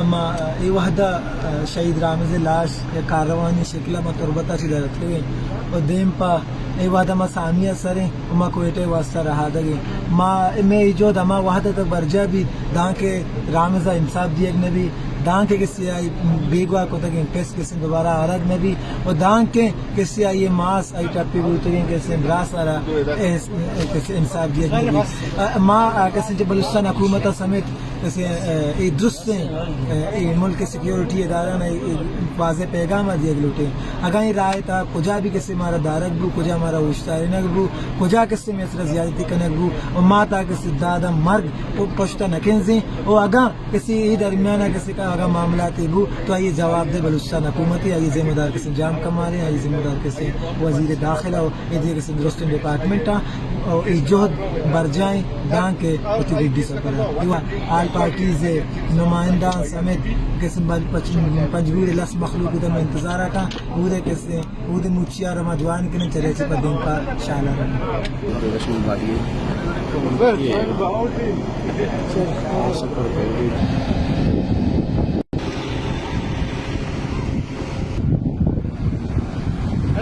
اما ای وحدہ شہید رامیز لاش یا کاروانی شکلہ ما تربتہ چی درت لگے و دیم پا ای وحدہ ما سامیہ سریں و ما کوئٹہ واسطہ رہا دگے ما میں ایجود اما وحدہ تک برجا بھی دان کے رامیزہ انصاف دیگ نبی دان کے کسی آئی بیگوا کو تک کس کسی دوبارہ آرد نبی و دان کے کسی آئی ماس آئی ٹپی بوتگیں کسی براس آرہ کسی انصاف دیگ نبی ما کسی جب بلوچستان حکومتہ سمیت کسی درست ملک سیکیورٹی ادارہ نے واضح پیغام دیگ لوٹے اگر یہ رائے تا کجا بھی کسی مارا دارک بو کجا مارا وشتاری نگ بو کجا کسی میں اسرا زیادتی کنگ بو و ما تا کسی دادا مرگ پشتہ نکنزیں و اگر کسی درمیانہ کسی کا اگر معاملاتی بو تو آئیے جواب دے بلوچستان حکومتی آئیے ذمہ دار کسی جام کمارے آئیے ذمہ دار کسی وزیر داخلہ ہو یہ کسی درست ڈپارٹمنٹ اور جہد بر جائیں دان کے اتنی سفر آل پارٹیز نمائندہ سمیت کسی پنجبور لس مخلوق ادھر میں انتظار کا ادھے کسی ادھے موچیا رما جوان کے چلے سے پر دن کا شالہ رہا